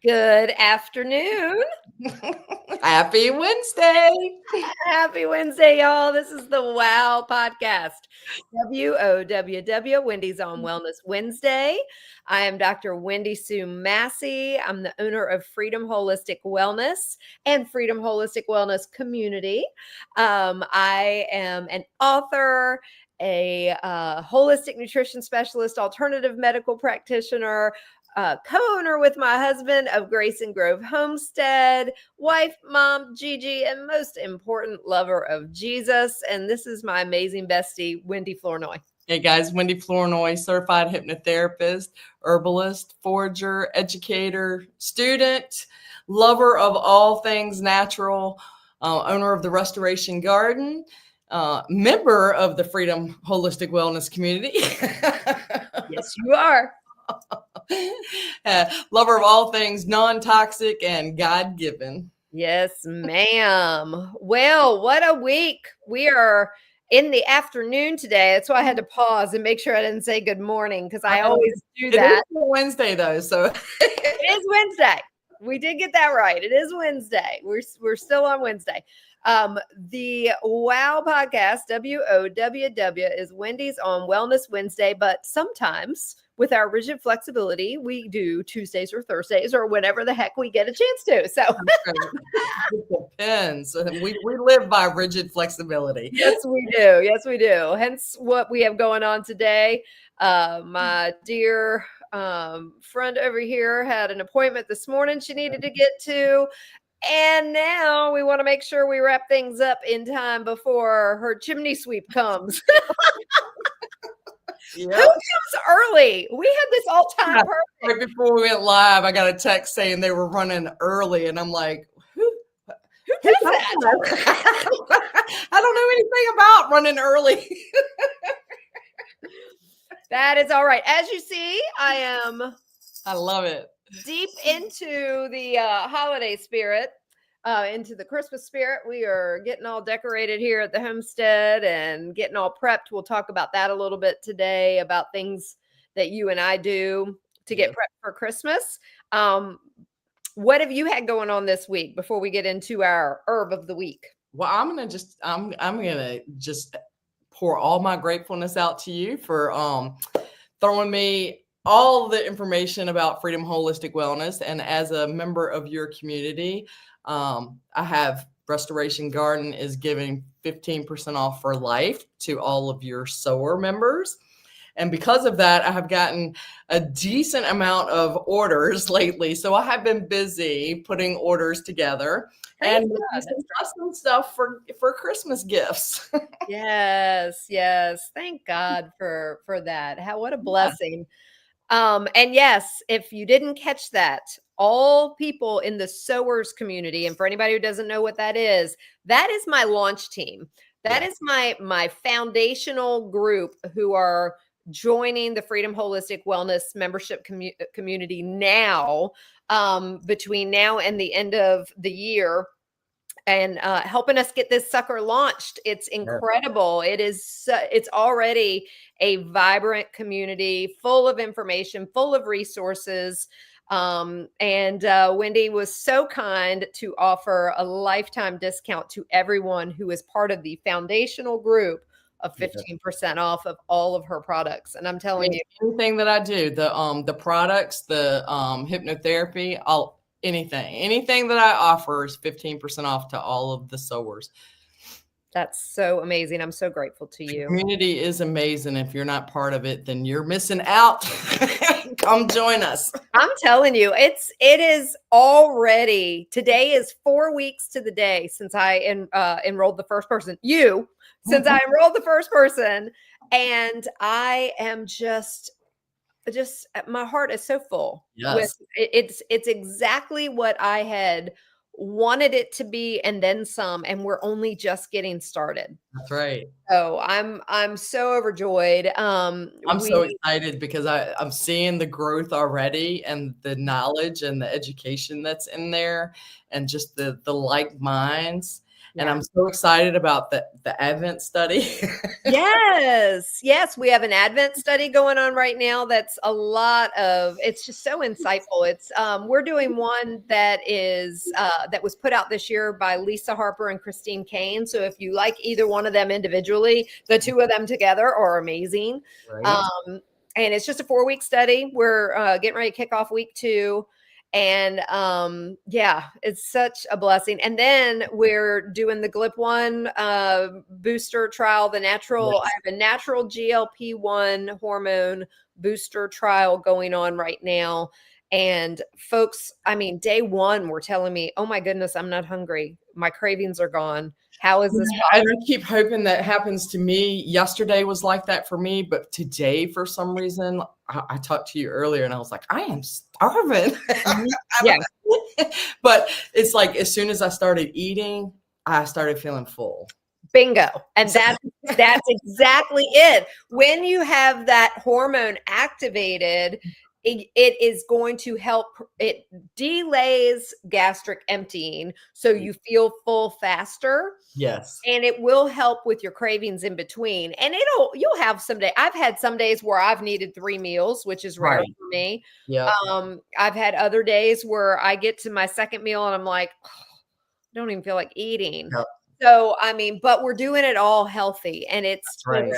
Good afternoon. Happy Wednesday. Happy Wednesday, y'all. This is the WOW Podcast. WOWW, Wendy's on Wellness Wednesday. I am Dr. Wendy Sue Massey. I'm the owner of Freedom Holistic Wellness and Freedom Holistic Wellness Community. I am an author, a holistic nutrition specialist, alternative medical practitioner, co-owner with my husband of Grace and Grove Homestead, wife, mom, Gigi, and most important, lover of Jesus. And this is my amazing bestie, Wendy Flournoy. Hey guys, Wendy Flournoy, certified hypnotherapist, herbalist, forager, educator, student, lover of all things natural, owner of the Restoration Garden, member of the Freedom Holistic Wellness Community. Yes, you are. Lover of all things non-toxic and God-given. Yes, ma'am. Well, what a week. We are in the afternoon today. That's why I had to pause and make sure I didn't say good morning, because I always do that. It is Wednesday though, so it is Wednesday. We did get that right. It is Wednesday. We're still on Wednesday. The WOW Podcast, WOWW, is Wendy's on Wellness Wednesday, but sometimes with our rigid flexibility, we do Tuesdays or Thursdays or whenever the heck we get a chance to. So it depends. We live by rigid flexibility. Yes, we do. Yes, we do. Hence what we have going on today. My dear friend over here had an appointment this morning she needed to get to. And now we want to make sure we wrap things up in time before her chimney sweep comes. Yep. Who comes early? We had this all time perfect. Right before we went live, I got a text saying they were running early, and I'm like, who does that? I don't know anything about running early. That is all right. As you see, I love it. Deep into the holiday spirit, into the Christmas spirit. We are getting all decorated here at the homestead and getting all prepped. We'll talk about that a little bit today, about things that you and I do to get prepped for Christmas. What have you had going on this week before we get into our herb of the week? Well, I'm gonna just pour all my gratefulness out to you for throwing me all the information about Freedom Holistic Wellness. And as a member of your community, I have Restoration Garden is giving 15% off for life to all of your sower members. And because of that, I have gotten a decent amount of orders lately. So I have been busy putting orders together and some custom stuff for Christmas gifts. Yes. Thank God for that. What a blessing. And yes, if you didn't catch that, all people in the sowers community, and for anybody who doesn't know what that is my launch team. That is my foundational group who are joining the Freedom Holistic Wellness membership community now, between now and the end of the year, and helping us get this sucker launched. It's incredible. It is. It's already a vibrant community, full of information, full of resources. And Wendy was so kind to offer a lifetime discount to everyone who is part of the foundational group of 15% off of all of her products. And I'm telling you, anything that I do, the products, the hypnotherapy, anything that I offer is 15% off to all of the sowers. That's so amazing. I'm so grateful to you. The community is amazing. If you're not part of it, then you're missing out. Come join us. I'm telling you, it is already, today is 4 weeks to the day since I enrolled the first person. Since I enrolled the first person, and I am just my heart is so full. Yes. It's exactly what I had wanted it to be, and then some, and we're only just getting started. That's right. So I'm so overjoyed. I'm so excited because I'm seeing the growth already, and the knowledge and the education that's in there, and just the like minds. And Yeah. I'm so excited about the Advent study. Yes. Yes. We have an Advent study going on right now. That's a lot of, it's just so insightful. It's, we're doing one that is, that was put out this year by Lisa Harper and Christine Kane. So if you like either one of them individually, the two of them together are amazing. Right. And it's just a 4-week study. We're getting ready to kick off week 2. And yeah, it's such a blessing. And then we're doing the GLP-1 booster trial, I have a natural GLP-1 hormone booster trial going on right now. And folks, I mean, day 1 were telling me, oh my goodness, I'm not hungry. My cravings are gone. How is this possible? And I keep hoping that happens to me. Yesterday was like that for me, but today, for some reason, I talked to you earlier and I was like, I am starving. Mm-hmm. Yeah. But it's like, as soon as I started eating, I started feeling full. Bingo. And that's exactly it. When you have that hormone activated, it is going to help. It delays gastric emptying, so you feel full faster. Yes. And it will help with your cravings in between. And you'll have some days. I've had some days where I've needed 3 meals, which is rare for me. Yeah. I've had other days where I get to my second meal and I'm like, oh, I don't even feel like eating. Yep. So, I mean, but we're doing it all healthy, and it's right.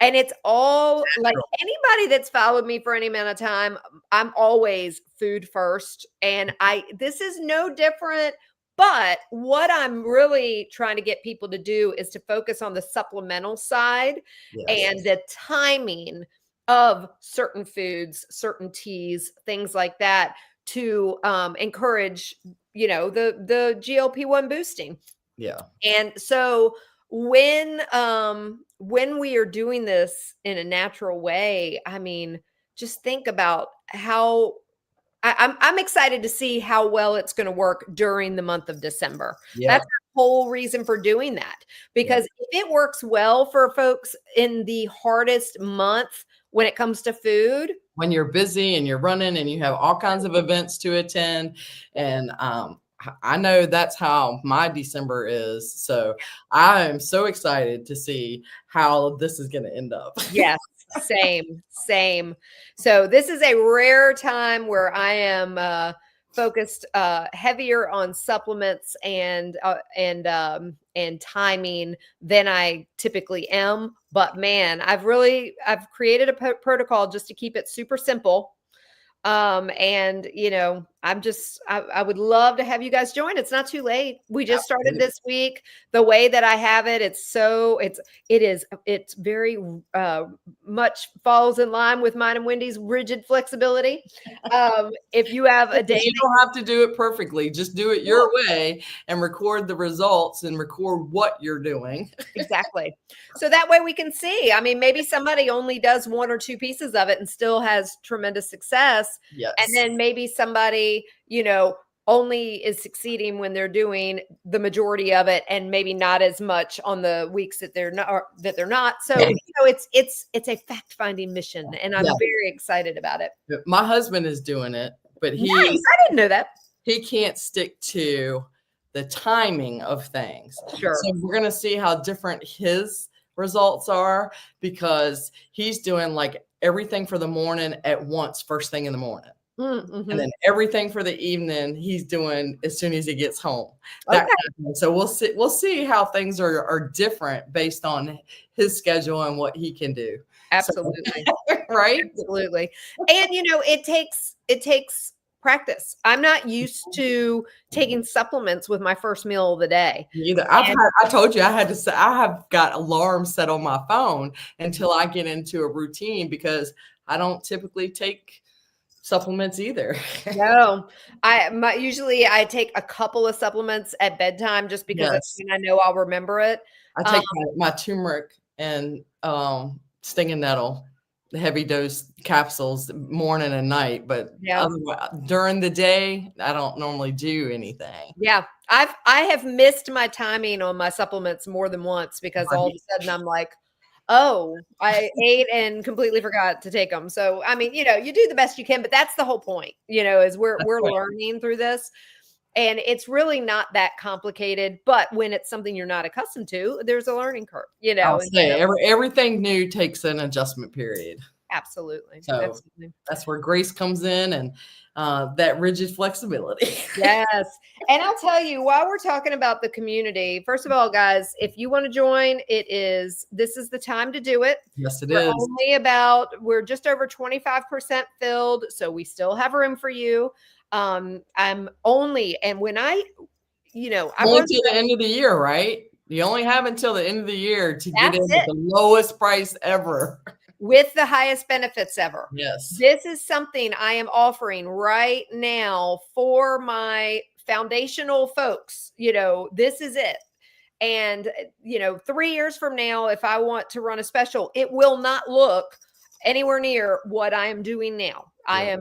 And it's all like anybody that's followed me for any amount of time, I'm always food first. And this is no different. But what I'm really trying to get people to do is to focus on the supplemental side and the timing of certain foods, certain teas, things like that to encourage, the GLP-1 boosting. Yeah. And so when we are doing this in a natural way, I mean, just think about how I'm excited to see how well it's going to work during the month of December. Yeah. That's the whole reason for doing that. Because if it works well for folks in the hardest month when it comes to food, when you're busy and you're running and you have all kinds of events to attend, and I know that's how my December is. So I am so excited to see how this is going to end up. Yes, same. So this is a rare time where I am focused heavier on supplements and timing than I typically am. But man, I've created a protocol just to keep it super simple. And I would love to have you guys join. It's not too late. We just started this week. The way that I have it, it's very much falls in line with mine and Wendy's rigid flexibility. If you have a day, you don't have to do it perfectly. Just do it your way and record the results and record what you're doing. Exactly. So that way we can see. I mean, maybe somebody only does 1 or 2 pieces of it and still has tremendous success. Yes. And then maybe somebody, only is succeeding when they're doing the majority of it and maybe not as much on the weeks that they're not. So, it's a fact-finding mission, and I'm very excited about it. My husband is doing it, but nice. I didn't know that. He can't stick to the timing of things. Sure. So we're going to see how different his results are, because he's doing like everything for the morning at once, first thing in the morning. Mm-hmm. And then everything for the evening he's doing as soon as he gets home. Okay. So we'll see how things are different based on his schedule and what he can do. Absolutely. So, right? Absolutely. And it takes practice. I'm not used to taking supplements with my first meal of the day. Either. I told you I have got alarms set on my phone until I get into a routine, because I don't typically take supplements either. No, usually I take a couple of supplements at bedtime just because that's when I know I'll remember it. I take my turmeric and stinging nettle, the heavy dose capsules morning and night, but during the day I don't normally do anything. Yeah, I have missed my timing on my supplements more than once, because all of a sudden I'm like, oh, I ate and completely forgot to take them. So, I mean, you do the best you can, but that's the whole point, is we're learning through this. And it's really not that complicated, but when it's something you're not accustomed to, there's a learning curve, you know. I'll say everything new takes an adjustment period. Absolutely. So Absolutely. that's where grace comes in, and that rigid flexibility. Yes. And I'll tell you, while we're talking about the community, first of all, guys, if you want to join, this is the time to do it. Yes, it is. We're just over 25% filled. So we still have room for you. And when I only till the end of the year, right? You only have until the end of the year to get in at the lowest price ever. With the highest benefits ever. Yes. This is something I am offering right now for my foundational folks. This is it. And, 3 years from now, if I want to run a special, it will not look anywhere near what I am doing now. Yeah.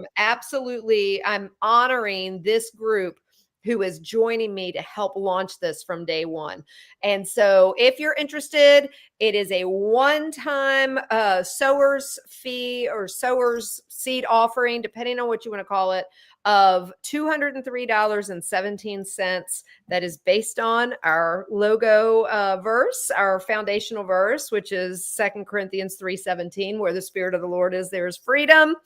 I'm honoring this group who is joining me to help launch this from day one. And so if you're interested, it is a one-time sower's fee or sower's seed offering, depending on what you want to call it, of $203.17. That is based on our logo verse, our foundational verse, which is 2 Corinthians 3:17, where the Spirit of the Lord is, there is freedom.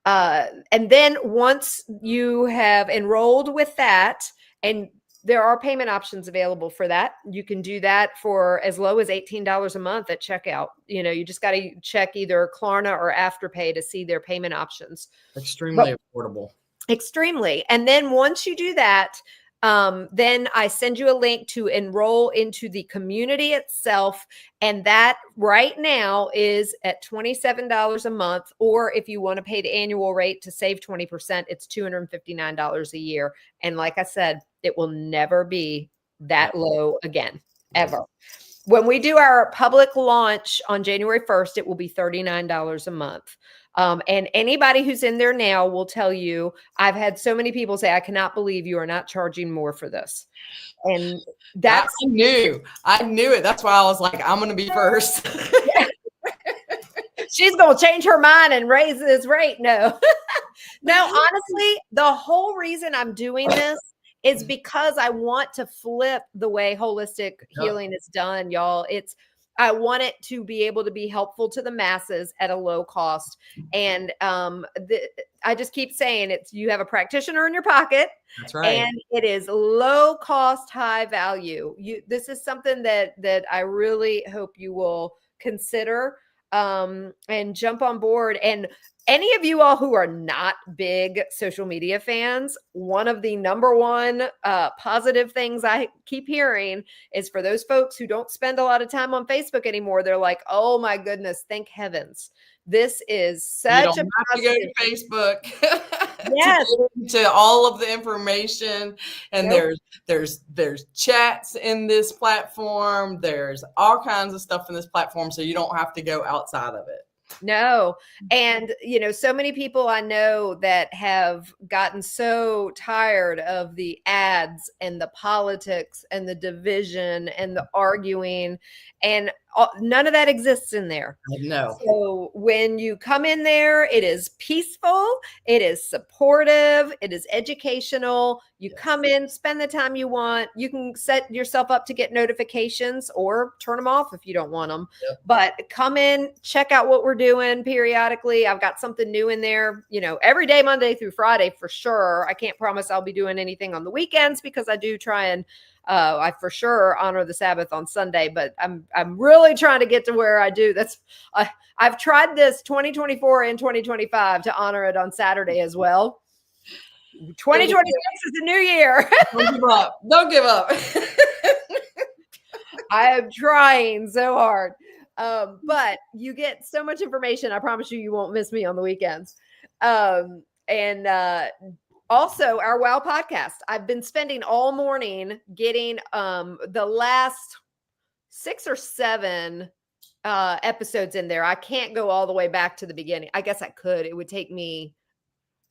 And then once you have enrolled with that, and there are payment options available for that, you can do that for as low as $18 a month at checkout. You just got to check either Klarna or Afterpay to see their payment options. Extremely affordable. Extremely. And then once you do that, then I send you a link to enroll into the community itself. And that right now is at $27 a month. Or if you want to pay the annual rate to save 20%, it's $259 a year. And like I said, it will never be that low again, ever. When we do our public launch on January 1st, it will be $39 a month. And anybody who's in there now will tell you, I've had so many people say, I cannot believe you are not charging more for this. And I knew it. That's why I was like, I'm going to be first. She's going to change her mind and raise this rate. No, honestly, the whole reason I'm doing this is because I want to flip the way holistic healing is done, y'all. I want it to be able to be helpful to the masses at a low cost. And I just keep saying you have a practitioner in your pocket. That's right. And it is low cost, high value. This is something that I really hope you will consider and jump on board. And any of you all who are not big social media fans, one of the number one positive things I keep hearing is for those folks who don't spend a lot of time on Facebook anymore. They're like, oh my goodness, thank heavens. This is such a positive. You don't have to go to Facebook. Yes. to all of the information. And there's chats in this platform. There's all kinds of stuff in this platform. So you don't have to go outside of it. No. And, so many people I know that have gotten so tired of the ads and the politics and the division and the arguing, and none of that exists in there. No. So when you come in there, it is peaceful, it is supportive, it is educational. You come in, spend the time you want. You can set yourself up to get notifications or turn them off if you don't want them. Yep. But come in, check out what we're doing periodically. I've got something new in there, every day, Monday through Friday for sure. I can't promise I'll be doing anything on the weekends because I do try and I for sure honor the Sabbath on Sunday, but I'm really trying to get to where I do. I've tried this 2024 and 2025 to honor it on Saturday as well. 2026 is the new year. Don't give up. Don't give up. I am trying so hard. But you get so much information. I promise you won't miss me on the weekends. Also, our WOW podcast. I've been spending all morning getting the last 6 or 7 episodes in there. I can't go all the way back to the beginning. I guess I could. It would take me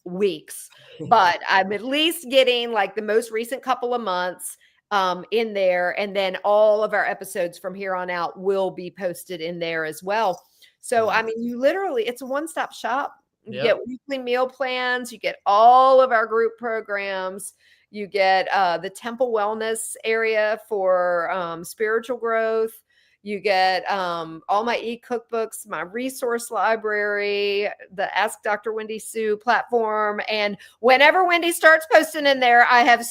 weeks, but I'm at least getting like the most recent couple of months in there. And then all of our episodes from here on out will be posted in there as well. So, I mean, it's a one-stop shop You Yep. get weekly meal plans. You get all of our group programs. You get the temple wellness area for spiritual growth. You get all my e-cookbooks, my resource library, the Ask Dr. Wendy Sue platform. And whenever Wendy starts posting in there, I have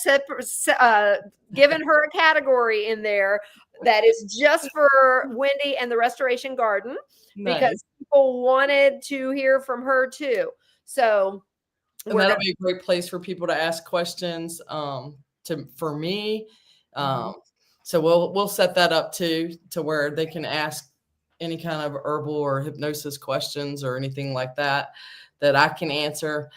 given her a category in there that is just for Wendy and the Restoration Garden, Nice. because people wanted to hear from her too. So and that'll be a great place for people to ask questions for me. So we'll set that up to where they can ask any kind of herbal or hypnosis questions or anything like that I can answer.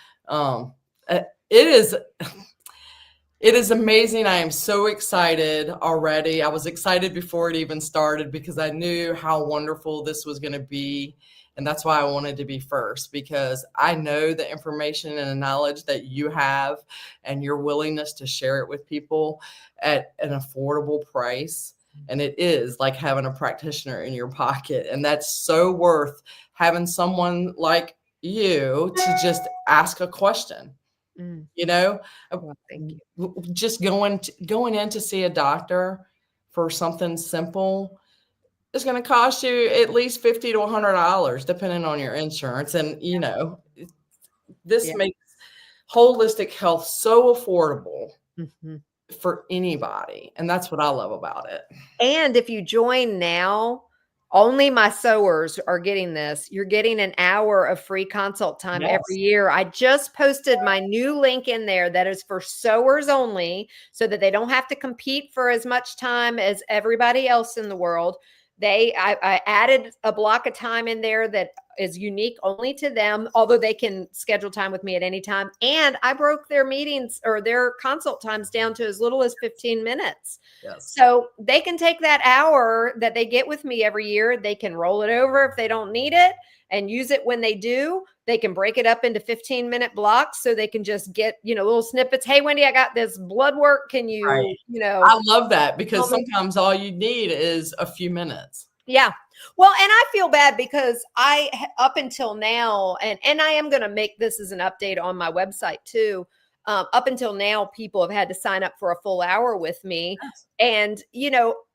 It is amazing. I am so excited already. I was excited before it even started because I knew how wonderful this was going to be. And that's why I wanted to be first, because I know the information and the knowledge that you have and your willingness to share it with people at an affordable price. And it is like having a practitioner in your pocket. And that's so worth having someone like you to just ask a question. You know, Well, thank you. just going in to see a doctor for something simple is going to cost you at least $50 to $100, depending on your insurance. And, you know, this makes holistic health so affordable for anybody. And that's what I love about it. And if you join now, only my sewers are getting this. You're getting an hour of free consult time every year. I just posted my new link in there that is for sewers only, so that they don't have to compete for as much time as everybody else in the world. I added a block of time in there that is unique only to them, although they can schedule time with me at any time. And I broke their meetings or their consult times down to as little as 15 minutes. Yes. So they can take that hour that they get with me every year. They can roll it over if they don't need it and use it when they do. They can break it up into 15-minute blocks so they can just get, little snippets. Hey, Wendy, I got this blood work. Can you, I love that, because sometimes all you need is a few minutes. Yeah. Well, and I feel bad because up until now, and I am going to make this as an update on my website too. Up until now, people have had to sign up for a full hour with me. And,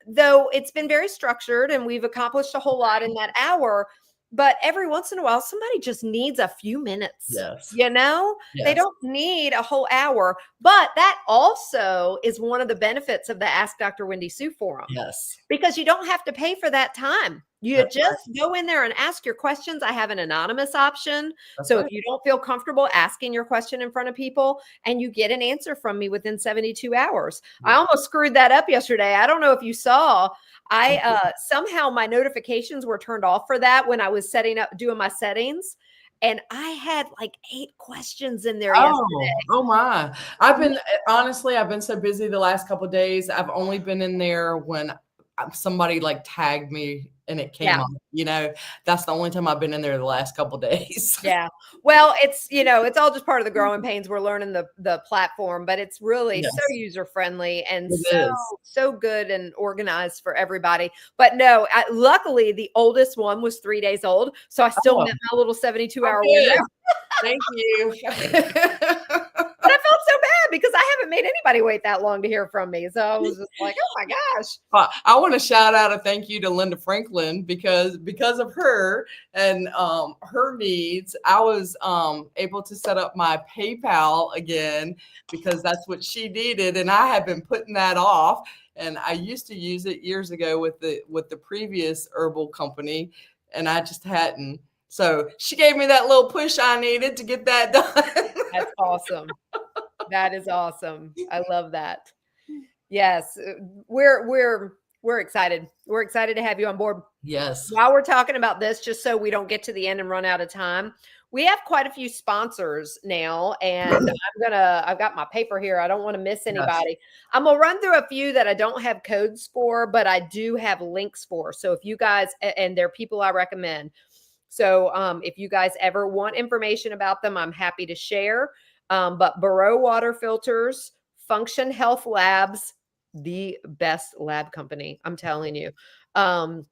though it's been very structured and we've accomplished a whole lot in that hour, but every once in a while, somebody just needs a few minutes. Yes. They don't need a whole hour. But that also is one of the benefits of the Ask Dr. Wendy Sue forum. Yes. Because you don't have to pay for that time. You just go in there and ask your questions. I have an anonymous option. So if you don't feel comfortable asking your question in front of people, and you get an answer from me within 72 hours. I almost screwed that up yesterday. I don't know if you saw. Somehow my notifications were turned off for that when I was doing my settings. And I had like 8 questions in there yesterday. Oh my. I've been so busy the last couple of days. I've only been in there when somebody like tagged me and it came up, that's the only time I've been in there the last couple of days. Yeah. Well, it's all just part of the growing pains. We're learning the platform, but it's really so user friendly and so good and organized for everybody. But no, luckily the oldest one was 3 days old. So I still met my little 72-hour window. Thank you. But I felt so bad because I haven't made anybody wait that long to hear from me. So I was just like, oh my gosh. I want to shout out a thank you to Linda Franklin, because of her and her needs, I was able to set up my PayPal again, because that's what she needed. And I had been putting that off. And I used to use it years ago with the previous herbal company, and I just hadn't. So she gave me that little push I needed to get that done. That's awesome. That is awesome. I love that. Yes, we're excited. We're excited to have you on board. Yes. While we're talking about this, just so we don't get to the end and run out of time, we have quite a few sponsors now, and I've got my paper here. I don't want to miss anybody. Yes. I'm gonna run through a few that I don't have codes for, but I do have links for. So if you guys, and they're people I recommend. So if you guys ever want information about them, I'm happy to share. But Barreau Water Filters, Function Health Labs, the best lab company, I'm telling you. I'm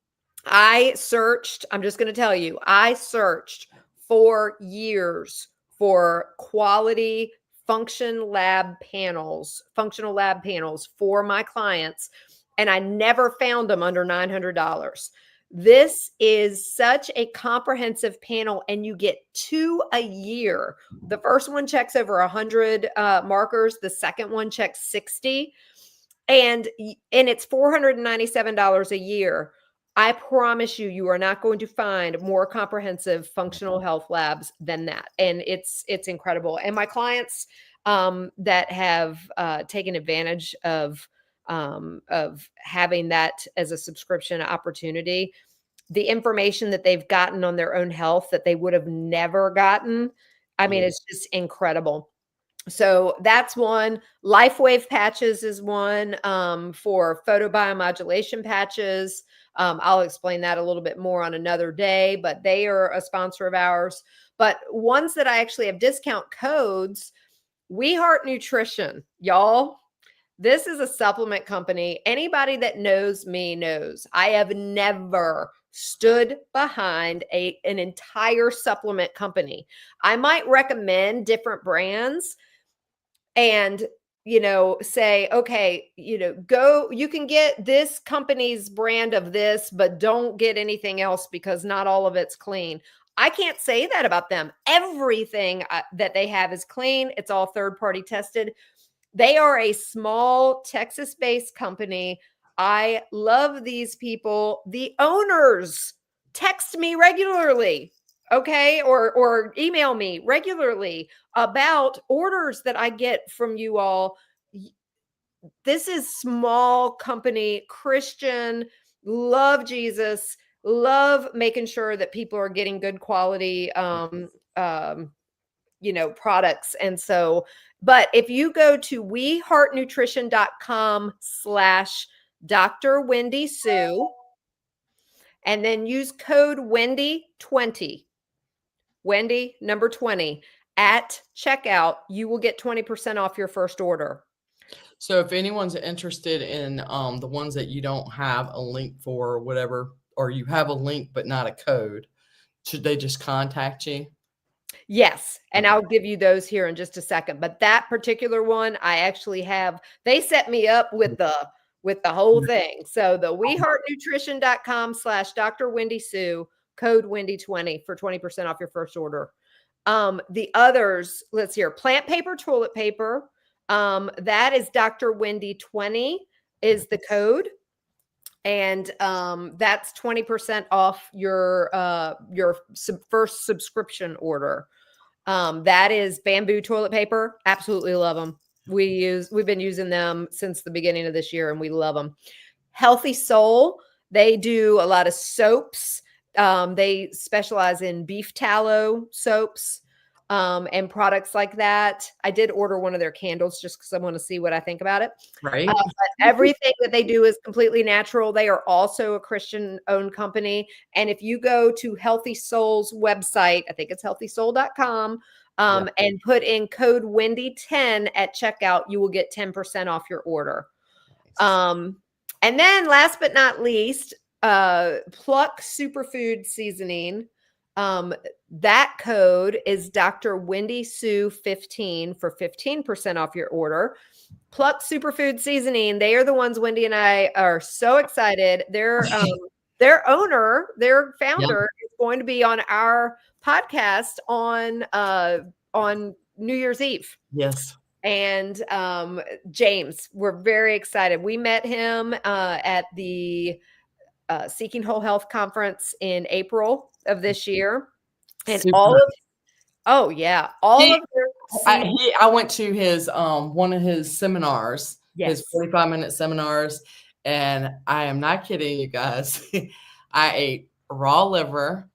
just going to tell you, I searched for years for quality functional lab panels for my clients, and I never found them under $900. This is such a comprehensive panel, and you get 2 a year. The first one checks over 100 markers. The second one checks 60, and it's $497 a year. I promise you, you are not going to find more comprehensive functional health labs than that. And it's incredible. And my clients that have taken advantage of having that as a subscription opportunity, the information that they've gotten on their own health that they would have never gotten, I mean, it's just incredible. So that's one. LifeWave patches is one for photobiomodulation patches. I'll explain that a little bit more on another day, but they are a sponsor of ours. But ones that I actually have discount codes, We Heart Nutrition, y'all. This is a supplement company. Anybody that knows me knows I have never stood behind an entire supplement company. I might recommend different brands and, say, okay, go, you can get this company's brand of this, but don't get anything else because not all of it's clean. I can't say that about them. Everything that they have is clean. It's all third-party tested. They are a small Texas-based company. I love these people. The owners text me regularly, okay, or email me regularly about orders that I get from you all. This is small company, Christian, love Jesus, love making sure that people are getting good quality products. And so, but if you go to weheartnutrition.com/Dr. Wendy Sue, and then use code Wendy20, Wendy number 20 at checkout, you will get 20% off your first order. So if anyone's interested in the ones that you don't have a link for or whatever, or you have a link but not a code, should they just contact you? Yes. And I'll give you those here in just a second. But that particular one, I actually have, they set me up with the whole thing. So the weheartnutrition.com/Dr. Wendy Sue, code Wendy20 for 20% off your first order. The others, let's hear, plant paper, toilet paper. That is Dr. Wendy20 is the code. And that's 20% off your first subscription order. That is bamboo toilet paper. Absolutely love them. We've been using them since the beginning of this year, and we love them. Healthy Soul, they do a lot of soaps. They specialize in beef tallow soaps and products like that. I did order one of their candles just because I want to see what I think about it. Right. But everything that they do is completely natural. They are also a Christian-owned company. And if you go to Healthy Soul's website, I think it's healthysoul.com, and put in code Wendy10 at checkout, you will get 10% off your order. And then last but not least, Pluck Superfood Seasoning. That code is Dr. Wendy Sue 15 for 15% off your order. Pluck Superfood Seasoning. They are the ones Wendy and I are so excited. Their owner, their founder is going to be on our podcast on New Year's Eve. Yes. And James, we're very excited. We met him at the Seeking Whole Health Conference in April of this year. And I went to his one of his seminars, his 45-minute seminars, and I am not kidding you guys. I ate raw liver.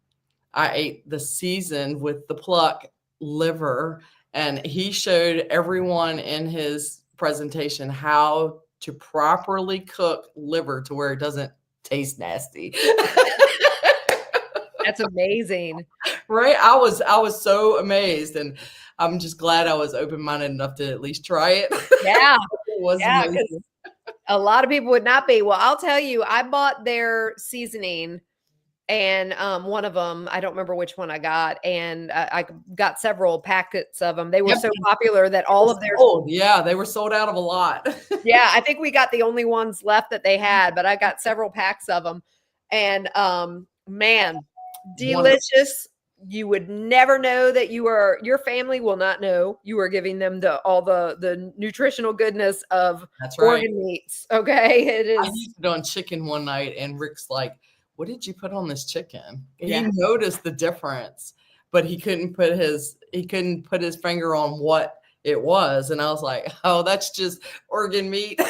I ate the seasoned with the Pluck liver, and he showed everyone in his presentation how to properly cook liver to where it doesn't taste nasty. That's amazing. Right? I was so amazed, and I'm just glad I was open-minded enough to at least try it. Yeah. It was amazing. A lot of people would not be. Well, I'll tell you, I bought their seasoning And one of them, I don't remember which one I got, and I got several packets of them. They were so popular that all of their they were sold out of a lot. yeah, I think we got the only ones left that they had, but I got several packs of them, and man, delicious. You would never know that your family will not know you are giving them all the nutritional goodness of organ meats. Okay, it is. I used it on chicken one night, and Rick's like, "What did you put on this chicken?" He noticed the difference, but he couldn't put his finger on what it was, and I was like, "Oh, that's just organ meat."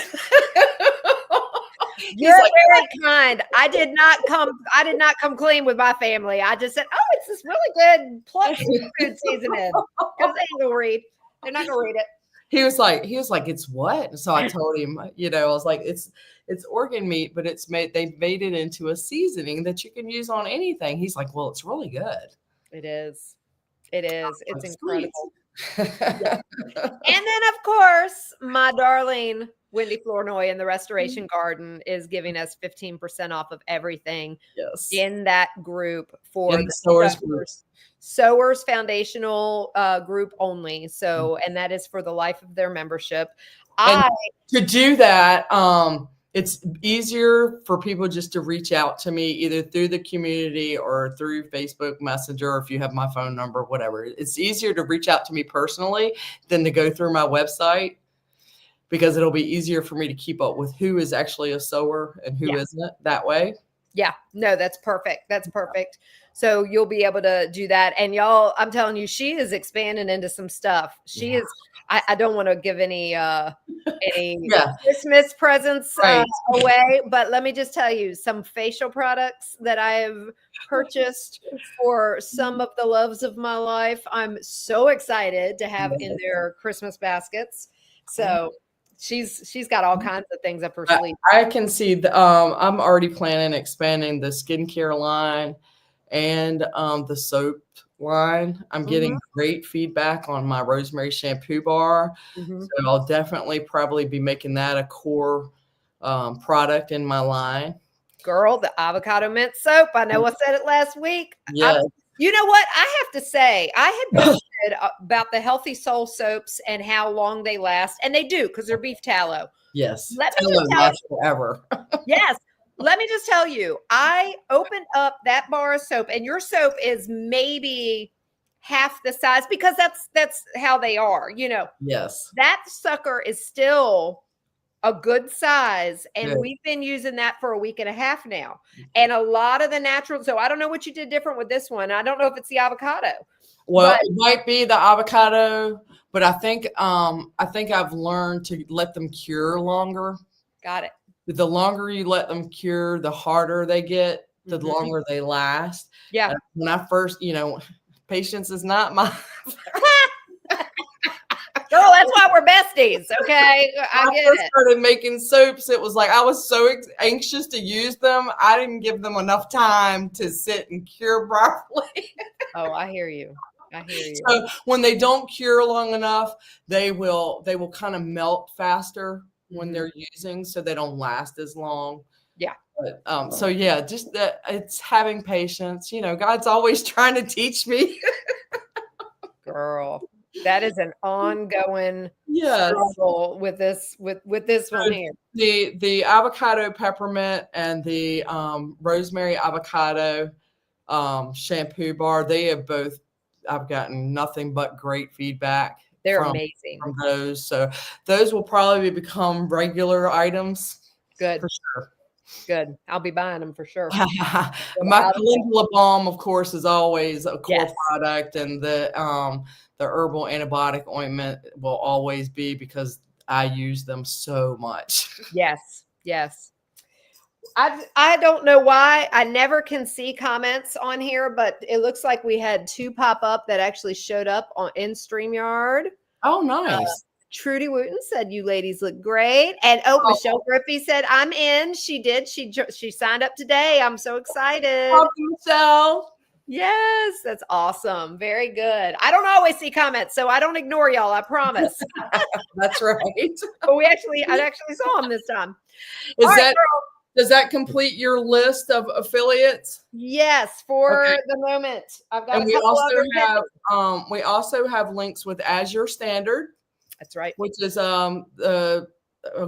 You're very kind. I did not come clean with my family. I just said, "Oh, it's this really good plus food seasoning." Because they ain't gonna read. They're not gonna read it. He was like, "It's what?" And so I told him, I was like, "It's organ meat, but they made it into a seasoning that you can use on anything." He's like, "Well, it's really good." It is. It is. It's incredible. Yeah. And then, of course, my darling Wendy Flournoy in the Restoration Garden is giving us 15% off of everything in that group for the Sowers Foundational group only. So, and that is for the life of their membership. To do that, it's easier for people just to reach out to me either through the community or through Facebook Messenger, or if you have my phone number, whatever. It's easier to reach out to me personally than to go through my website, because it'll be easier for me to keep up with who is actually a sower and who isn't that way. Yeah, no, that's perfect. That's perfect. So you'll be able to do that. And y'all, I'm telling you, she is expanding into some stuff. She is. I don't want to give any Christmas presents away, but let me just tell you, some facial products that I have purchased for some of the loves of my life, I'm so excited to have in their Christmas baskets. So she's got all kinds of things up her sleeve. I can see I'm already planning expanding the skincare line and the soap line. I'm getting great feedback on my rosemary shampoo bar. So I'll definitely probably be making that a core product in my line. Girl, the avocado mint soap. I know I said it last week. Yeah. You know what? I have to say, I had posted about the Healthy Soul soaps and how long they last. And they do, because they're beef tallow. Yes. Let me just tell you. Forever. Yes. Let me just tell you, I opened up that bar of soap, and your soap is maybe half the size, because that's how they are, Yes. That sucker is still a good size, and we've been using that for a week and a half now. And a lot of the natural, so I don't know what you did different with this one. I don't know if it's the avocado. Well, it might be the avocado, but I think I've learned to let them cure longer. Got it. The longer you let them cure, the harder they get, the longer they last. Yeah. When I first, patience is not my Girl, that's why we're besties, okay? I get it. Started making soaps. It was like I was so anxious to use them. I didn't give them enough time to sit and cure properly. Oh, I hear you. I hear you. So when they don't cure long enough, they will kind of melt faster when they're using, so they don't last as long. Yeah. But, so yeah, just that it's having patience. God's always trying to teach me. Girl, that is an ongoing struggle with this one here. The avocado peppermint and the rosemary avocado shampoo bar, I've gotten nothing but great feedback. They're amazing from those. So those will probably become regular items. Good. For sure. Good. I'll be buying them for sure. My calendula balm, of course, is always a core product, and the herbal antibiotic ointment will always be, because I use them so much. Yes. Yes. I don't know why. I never can see comments on here, but it looks like we had 2 pop up that actually showed up in StreamYard. Oh, nice. Trudy Wooten said, "You ladies look great." And Michelle Griffey said, "I'm in." She did. She signed up today. I'm so excited. Welcome, Michelle. Yes, that's awesome. Very good. I don't always see comments, so I don't ignore y'all. I promise. That's right. But I actually saw them this time. Is that Does that complete your list of affiliates? Yes, for Okay. the moment. I've got And a couple others. we also have links with Azure Standard. That's right. Which is a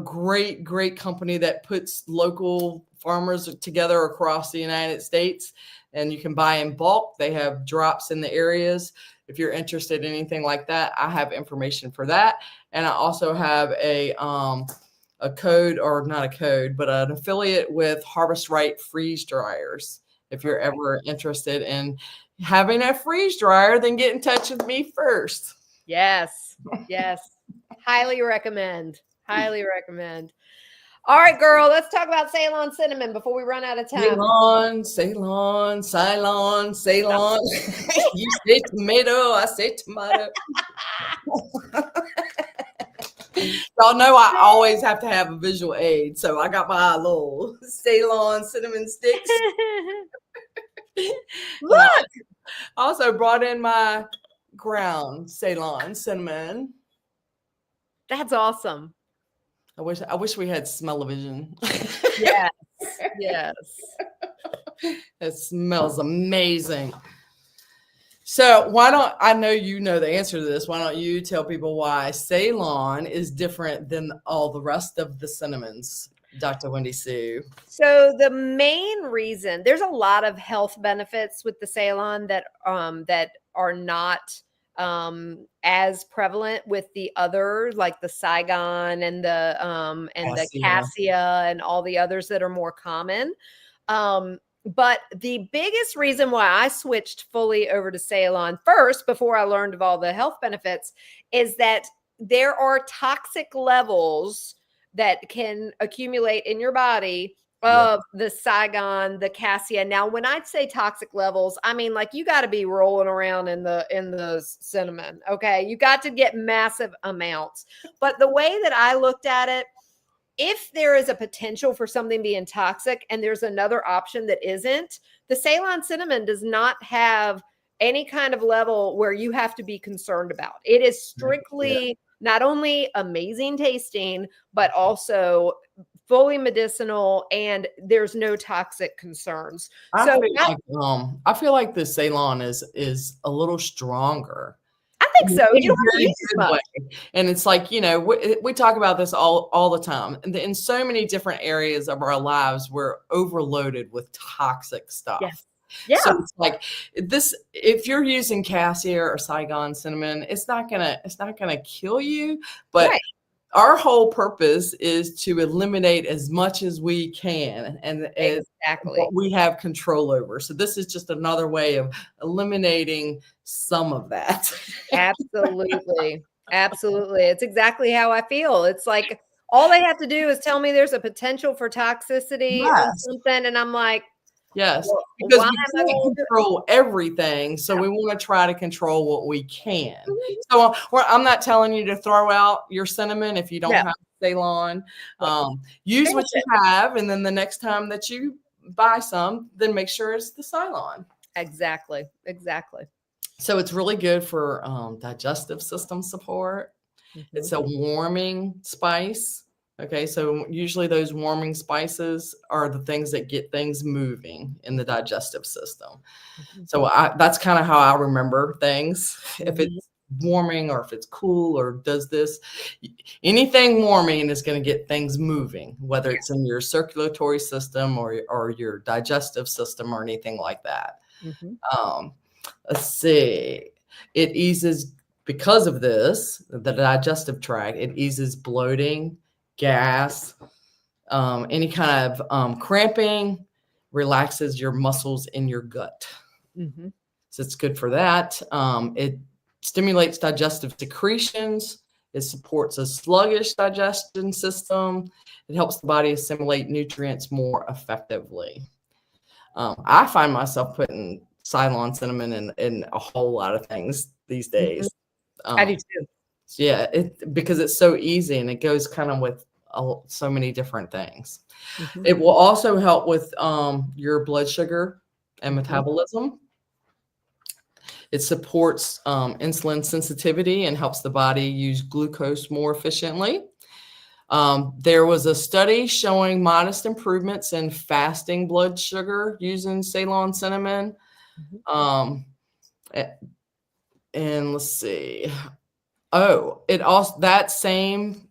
great company that puts local farmers together across the United States, and you can buy in bulk. They have drops in the areas. If you're interested in anything like that, I have information for that. And I also have a code, or not a code, but an affiliate with Harvest Right freeze dryers. If you're ever interested in having a freeze dryer, then get in touch with me first. Yes. Highly recommend. Highly recommend. All right, girl, let's talk about Ceylon cinnamon before we run out of time. Ceylon. You say tomato, I say tomato. Y'all know I always have to have a visual aid, so I got my little Ceylon cinnamon sticks. Look, I also brought in my ground Ceylon cinnamon. that's awesome. I wish we had smell-o-vision. Yes. It smells amazing. So I know you know the answer to this. Why don't you tell people why Ceylon is different than all the rest of the cinnamons, Dr. Wendy Sue? So the main reason, there's a lot of health benefits with the Ceylon that are not as prevalent with the other, like the Saigon and the Cassia and all the others that are more common. But the biggest reason why I switched fully over to Ceylon first, before I learned of all the health benefits, is that there are toxic levels that can accumulate in your body of the Saigon, the Cassia. Now, when I say toxic levels, I mean, like, you got to be rolling around in the cinnamon. Okay. You got to get massive amounts. But the way that I looked at it, if there is a potential for something being toxic and there's another option that isn't, the Ceylon cinnamon does not have any kind of level where you have to be concerned about. It is strictly not only amazing tasting, but also fully medicinal, and there's no toxic concerns. I feel like the Ceylon is a little stronger. I think so. You don't have to use as much. And it's like, we talk about this all the time. And in so many different areas of our lives, we're overloaded with toxic stuff. Yes. Yeah. So it's like this, if you're using Cassia or Saigon cinnamon, it's not gonna kill you, but our whole purpose is to eliminate as much as we can and what we have control over. So this is just another way of eliminating some of that. Absolutely. It's exactly how I feel. It's like all they have to do is tell me there's a potential for toxicity on something, and I'm like, yes, because we can't control everything. So we want to try to control what we can. So I'm not telling you to throw out your cinnamon if you don't have Ceylon. Use what you have. And then the next time that you buy some, then make sure it's the Ceylon. Exactly. So it's really good for digestive system support. Mm-hmm. It's a warming spice. Okay, so usually those warming spices are the things that get things moving in the digestive system. Mm-hmm. So that's kind of how I remember things. Mm-hmm. If it's warming or if it's cool or does this, anything warming is going to get things moving, whether it's in your circulatory system or your digestive system or anything like that. Mm-hmm. Let's see. It eases, because of this, the digestive tract, it eases bloating, gas, any kind of cramping, relaxes your muscles in your gut. Mm-hmm. So it's good for that. It stimulates digestive secretions. It supports a sluggish digestion system. It helps the body assimilate nutrients more effectively. I find myself putting Ceylon cinnamon in a whole lot of things these days. Mm-hmm. I do too. Yeah, because it's so easy and it goes kind of with so many different things. Mm-hmm. It will also help with your blood sugar and metabolism. It supports insulin sensitivity and helps the body use glucose more efficiently. There was a study showing modest improvements in fasting blood sugar using Ceylon cinnamon. Um, and let's see. Oh, it also, that same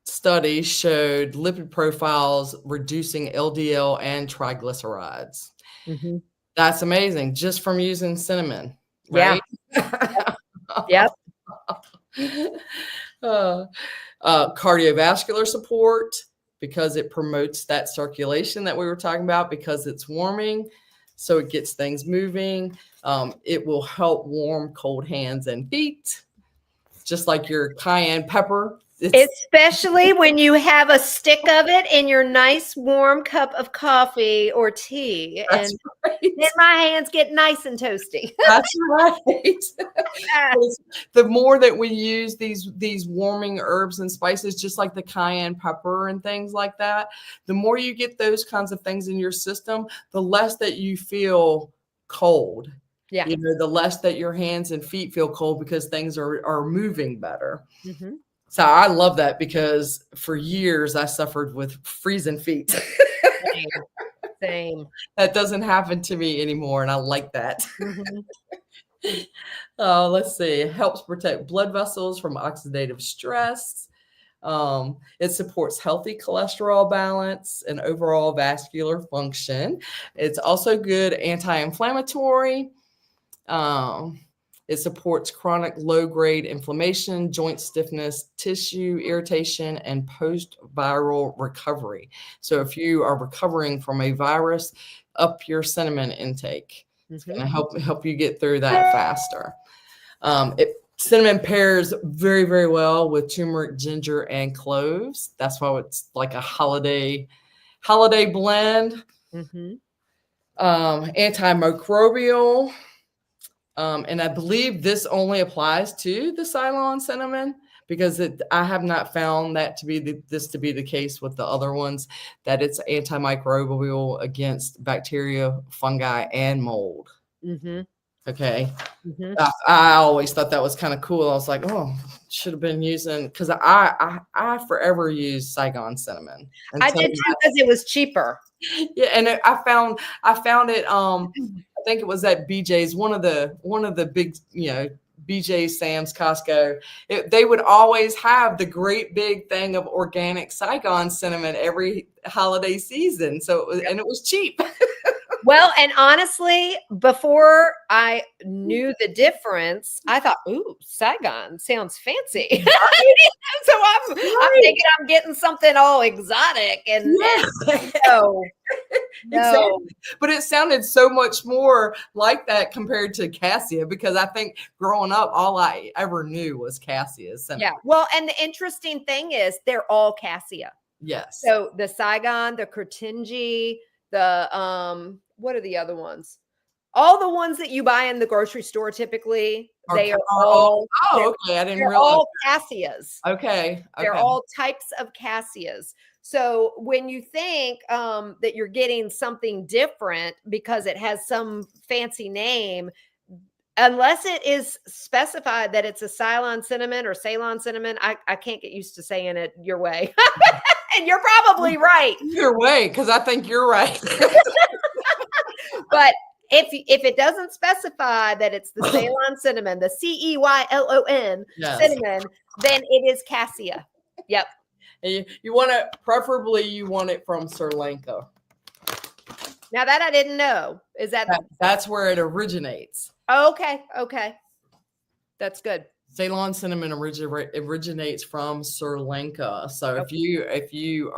study showed lipid profiles reducing LDL and triglycerides. Mm-hmm. That's amazing, just from using cinnamon, Yeah. right? Yep. uh, cardiovascular support, because it promotes that circulation that we were talking about, because it's warming, so it gets things moving. It will help warm cold hands and feet, just like your cayenne pepper. Especially when you have a stick of it in your nice warm cup of coffee or tea, That's and right. then my hands get nice and toasty. That's right. The more that we use these warming herbs and spices, just like the cayenne pepper and things like that, the more you get those kinds of things in your system, the less that you feel cold. Yeah. The less that your hands and feet feel cold, because things are moving better. Mm-hmm. So I love that, because for years I suffered with freezing feet. Same. That doesn't happen to me anymore, and I like that. Mm-hmm. Let's see. It helps protect blood vessels from oxidative stress. It supports healthy cholesterol balance and overall vascular function. It's also good anti-inflammatory. It supports chronic low-grade inflammation, joint stiffness, tissue irritation, and post-viral recovery. So if you are recovering from a virus, up your cinnamon intake. It's going to help you get through that faster. Cinnamon pairs very, very well with turmeric, ginger, and cloves. That's why it's like a holiday blend. Mm-hmm. Antimicrobial. And I believe this only applies to the Ceylon cinnamon, because I have not found that to be the case with the other ones, that it's antimicrobial against bacteria, fungi, and mold. Mm-hmm. Okay. Mm-hmm. I always thought that was kind of cool. I was like, oh, should have been using, because I forever used Saigon cinnamon. I did too, because it was cheaper. Yeah, and I found it. I think it was at BJ's, one of the big, BJ's, Sam's, Costco. They would always have the great big thing of organic Saigon cinnamon every holiday season. So and it was cheap. Well, and honestly, before I knew the difference, I thought, "Ooh, Saigon sounds fancy." So I'm thinking I'm getting something all exotic, and no. Exactly. But it sounded so much more like that compared to cassia, because I think growing up, all I ever knew was cassia cinnamon. Yeah. Well, and the interesting thing is they're all cassia. Yes. So the Saigon, the Kurtinji, the what are the other ones? All the ones that you buy in the grocery store typically, they are all okay. I didn't realize all cassias. Okay. They're all types of cassias. So when you think that you're getting something different because it has some fancy name, unless it is specified that it's a Ceylon cinnamon or Ceylon cinnamon, I can't get used to saying it your way. And you're probably right. Either way, because I think you're right. But if it doesn't specify that it's the Ceylon cinnamon, the Ceylon cinnamon, then it is cassia. Yep. And you want it, preferably you want it from Sri Lanka. Now that I didn't know. Is that's where it originates. Okay. That's good. Ceylon cinnamon originates from Sri Lanka. So if you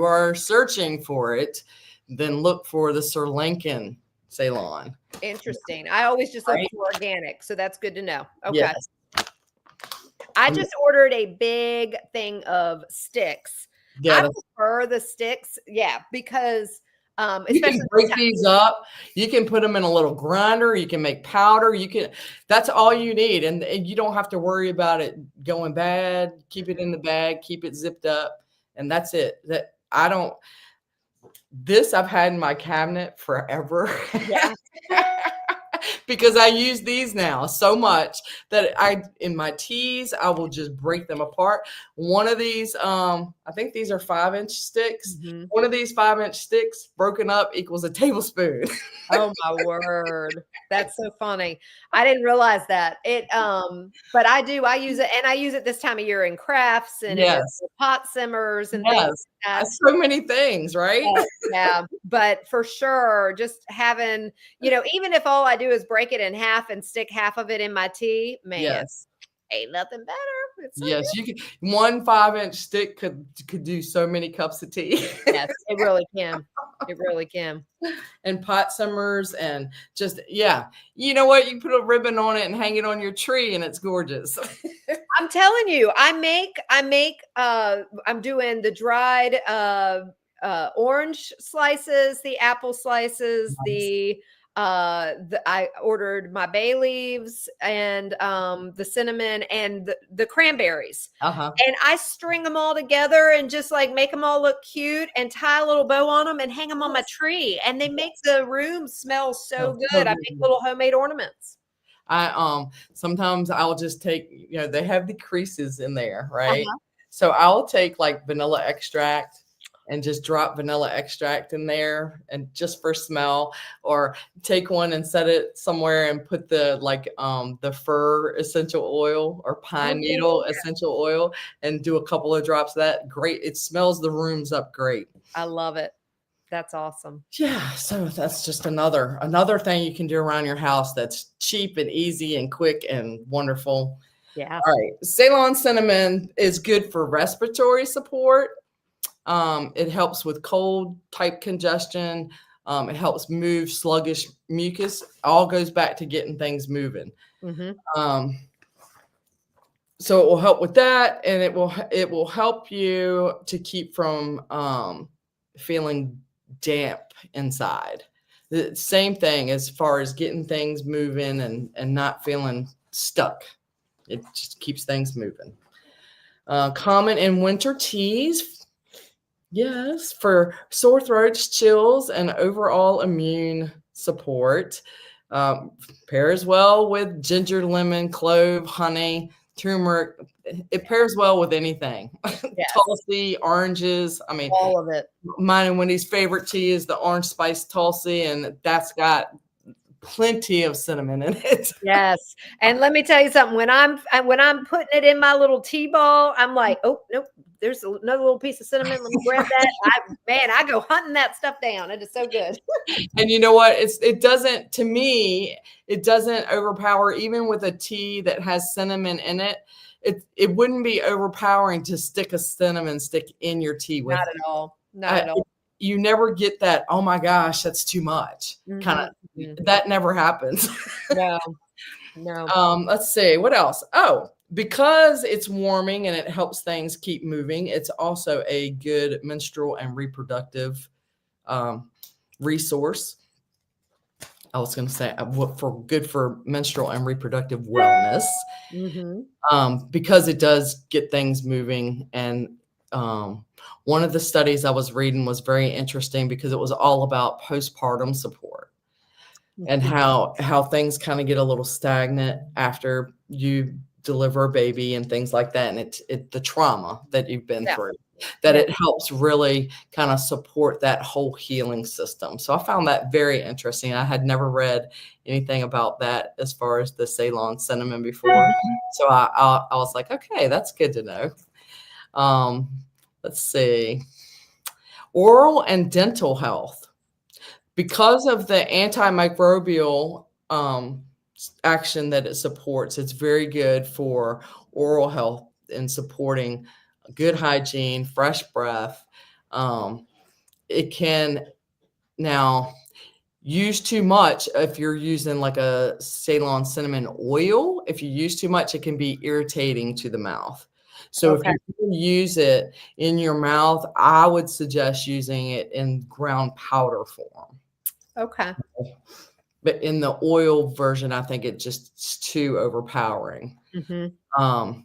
are searching for it, then look for the Sri Lankan Ceylon. Interesting. I always just look for organic, so that's good to know. Okay. Yes. I just ordered a big thing of sticks. Yeah, I prefer the sticks, because you can break these up. You can put them in a little grinder. You can make powder. That's all you need, and you don't have to worry about it going bad. Keep it in the bag. Keep it zipped up, and that's it. This I've had in my cabinet forever. Yeah. because I use these now so much that in my teas, I will just break them apart. One of these, I think these are 5-inch sticks. Mhm. One of these 5-inch sticks broken up equals a tablespoon. Oh my word. That's so funny. I didn't realize that. But I do. I use it, and I use it this time of year in crafts and in Yes. pot simmers and things Yes. like that. So many things, right? Yeah, but for sure, just having, even if all I do is break it in half and stick half of it in my tea, man, Yes. ain't nothing better. It's so Yes, good. you can. One 5-inch stick could do so many cups of tea. Yes, it really can. It really can. And pot simmers and just, yeah. You know what? You put a ribbon on it and hang it on your tree and it's gorgeous. I'm telling you, I'm doing the dried orange slices, the apple slices, Nice. I ordered my bay leaves and the cinnamon and the cranberries. Uh-huh. And I string them all together and just like make them all look cute and tie a little bow on them and hang them on my tree. And they make the room smell so good. I make little homemade ornaments. Sometimes I'll just take, they have the creases in there, right? Uh-huh. So I'll take like vanilla extract and just drop vanilla extract in there and just for smell, or take one and set it somewhere and put the fir essential oil or pine needle essential oil and do a couple of drops of that. Great. It smells the rooms up great. I love it. That's awesome. Yeah, so that's just another thing you can do around your house that's cheap and easy and quick and wonderful. Yeah. All right. Ceylon cinnamon is good for respiratory support. It helps with cold type congestion. It helps move sluggish mucus. All goes back to getting things moving. Mm-hmm. So it will help with that, and it will help you to keep from feeling damp inside. The same thing as far as getting things moving and not feeling stuck. It just keeps things moving. Common in winter teas. Yes, for sore throats, chills, and overall immune support. Pairs well with ginger, lemon, clove, honey, turmeric. It pairs well with anything. Yes. Tulsi, oranges. I mean, all of it. Mine and Wendy's favorite tea is the orange spice Tulsi, and that's got plenty of cinnamon in it. Yes. And let me tell you something. When I'm putting it in my little tea ball, I'm like, oh nope, there's another little piece of cinnamon. Let me grab that. I go hunting that stuff down. It is so good. And you know what? It doesn't, to me, it doesn't overpower, even with a tea that has cinnamon in it. It wouldn't be overpowering to stick a cinnamon stick in your tea with. Not at all. Not at all. You never get that, oh my gosh, that's too much. Mm-hmm. Kind of, that never happens. No. Let's see, what else? Oh, because it's warming and it helps things keep moving, it's also a good menstrual and reproductive resource. I was going to say good for menstrual and reproductive wellness. Mm-hmm. Because it does get things moving. And one of the studies I was reading was very interesting because it was all about postpartum support and how things kind of get a little stagnant after you deliver a baby and things like that. And it the trauma that you've been through, that it helps really kind of support that whole healing system. So I found that very interesting. I had never read anything about that as far as the Ceylon cinnamon before. So I was like, okay, that's good to know. Let's see. Oral and dental health. Because of the antimicrobial action that it supports, it's very good for oral health and supporting good hygiene, fresh breath. It can now use too much if you're using like a Ceylon cinnamon oil. If you use too much, it can be irritating to the mouth. So if you use it in your mouth, I would suggest using it in ground powder form. Okay. But in the oil version, I think it's too overpowering. Mm-hmm.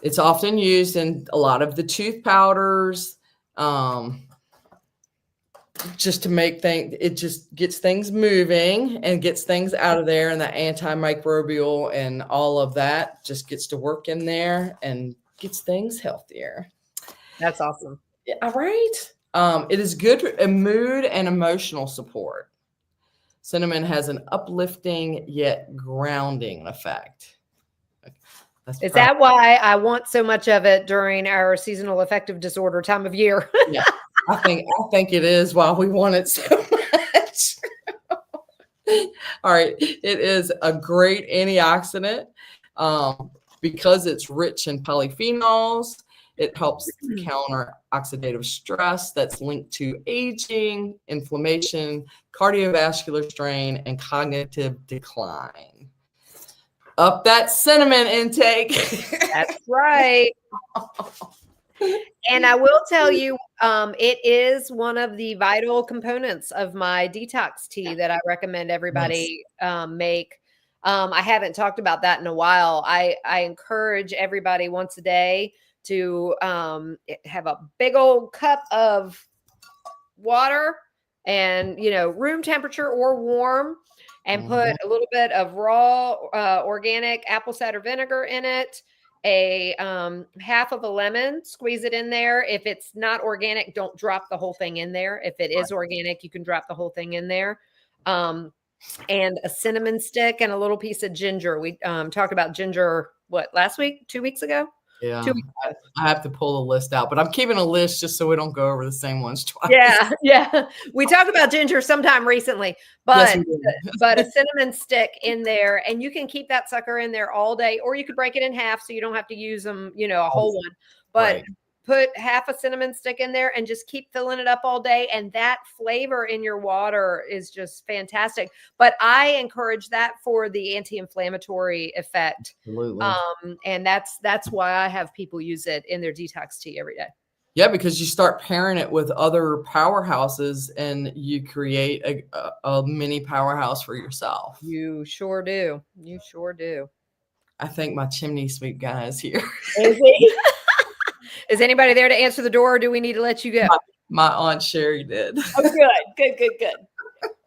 It's often used in a lot of the tooth powders. just to make things, it just gets things moving and gets things out of there, and the antimicrobial and all of that just gets to work in there and gets things healthier. That's awesome. Yeah, all right. It is good for mood and emotional support. Cinnamon has an uplifting yet grounding effect. Is that why I want so much of it during our seasonal affective disorder time of year? Yeah, I think it is why we want it so much. All right. It is a great antioxidant because it's rich in polyphenols. It helps counter oxidative stress that's linked to aging, inflammation, cardiovascular strain, and cognitive decline. Up that cinnamon intake. That's right. And I will tell you, it is one of the vital components of my detox tea that I recommend everybody make. I haven't talked about that in a while. I encourage everybody once a day to have a big old cup of water and, room temperature or warm, and put a little bit of raw organic apple cider vinegar in it, a half of a lemon, squeeze it in there. If it's not organic, don't drop the whole thing in there. If it is organic, you can drop the whole thing in there. And a cinnamon stick and a little piece of ginger. We talked about ginger, last week, 2 weeks ago? Yeah, 2 weeks ago. I have to pull the list out, but I'm keeping a list just so we don't go over the same ones twice. Yeah. We talked about ginger sometime recently, but a cinnamon stick in there, and you can keep that sucker in there all day, or you could break it in half so you don't have to use them, a whole one. But put half a cinnamon stick in there and just keep filling it up all day. And that flavor in your water is just fantastic. But I encourage that for the anti-inflammatory effect. Absolutely. And that's why I have people use it in their detox tea every day. Yeah, because you start pairing it with other powerhouses and you create a mini powerhouse for yourself. You sure do. You sure do. I think my chimney sweep guy is here. Is he? Is anybody there to answer the door, or do we need to let you go? My Aunt Sherry did. Oh, good.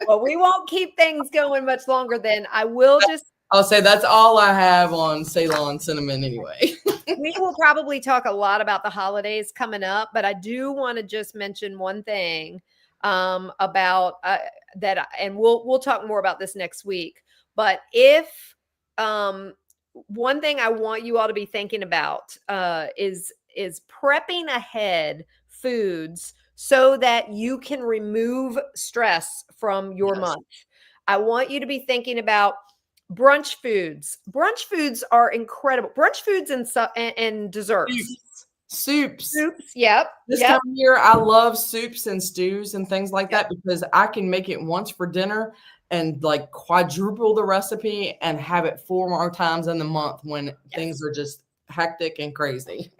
Well, we won't keep things going much longer then. I will just... I'll say that's all I have on Ceylon cinnamon anyway. We will probably talk a lot about the holidays coming up, but I do want to just mention one thing about that, and we'll talk more about this next week. But if one thing I want you all to be thinking about is prepping ahead foods so that you can remove stress from your month. I want you to be thinking about brunch foods. Brunch foods are incredible. Brunch foods and desserts. Soups. Yep. This time of year, I love soups and stews and things like that because I can make it once for dinner and like quadruple the recipe and have it 4 more times in the month when things are just hectic and crazy.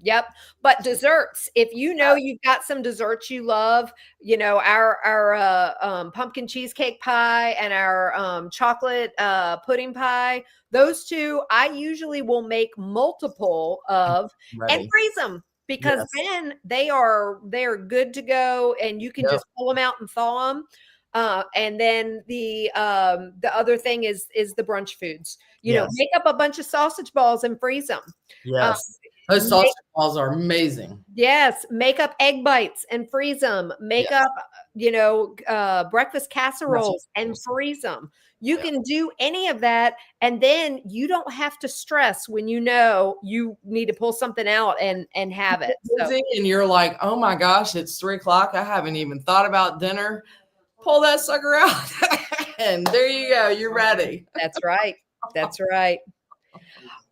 Yep. But desserts, if you've got some desserts you love, our pumpkin cheesecake pie and our chocolate pudding pie, those two I usually will make multiple of and freeze them, because then they're good to go and you can just pull them out and thaw them. And then the other thing is the brunch foods. Make up a bunch of sausage balls and freeze them. Yes. Those sausage balls are amazing. Yes. Make up egg bites and freeze them. Make up, breakfast casseroles and freeze them. You can do any of that. And then you don't have to stress when you need to pull something out and have it. And you're like, oh my gosh, it's 3:00. I haven't even thought about dinner. Pull that sucker out. And there you go. You're ready. That's right.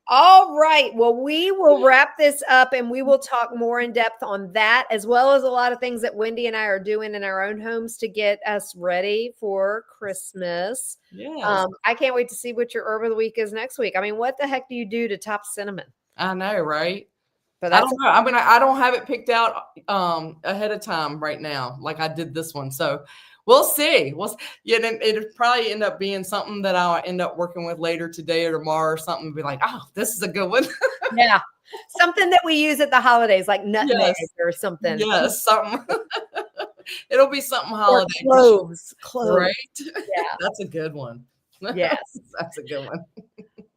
All right. Well, we will wrap this up and we will talk more in depth on that, as well as a lot of things that Wendy and I are doing in our own homes to get us ready for Christmas. Yes. I can't wait to see what your herb of the week is next week. I mean, what the heck do you do to top cinnamon? I know, right? But I don't know. I mean, I don't have it picked out ahead of time right now, like I did this one. So we'll see. It'll probably end up being something that I'll end up working with later today or tomorrow or something. Be like, oh, this is a good one. Yeah. Something that we use at the holidays, like nutmeg or something. Yes, something. It'll be something Or holiday. cloves. Right? Yeah. That's a good one. Yes. That's a good one.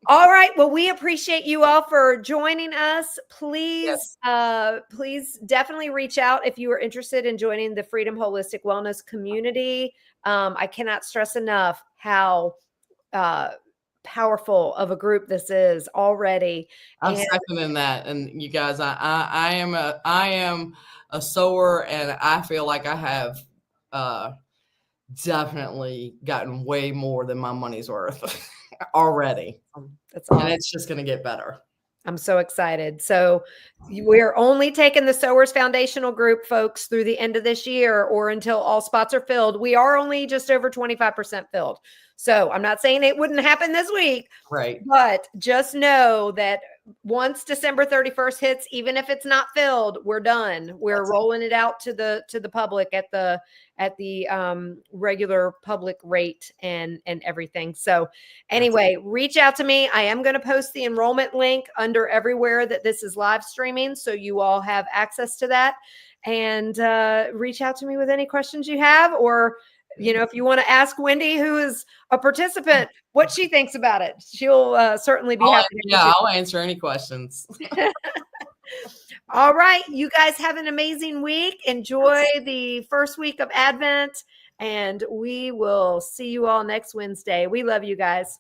All right. Well, we appreciate you all for joining us. Please, Yes. please definitely reach out if you are interested in joining the Freedom Holistic Wellness community. I cannot stress enough how powerful of a group this is already. I'm And seconding that. And you guys, I am a sower, and I feel like I have definitely gotten way more than my money's worth already. that's And awesome. it's just going to get better. I'm so excited. So we're only taking the Sowers Foundational Group folks through the end of this year or until all spots are filled. We are only just over 25% filled. So I'm not saying it wouldn't happen this week, Right. but just know that once December 31st hits, even if it's not filled, we're done. We're rolling it out to the public at the regular public rate and everything. So anyway, reach out to me. I am going to post the enrollment link under everywhere that this is live streaming, so you all have access to that. And reach out to me with any questions you have, or if you want to ask Wendy, who is a participant, what she thinks about it. She'll certainly be happy to answer. I'll answer any questions. All right. You guys have an amazing week. Enjoy the first week of Advent, and we will see you all next Wednesday. We love you guys.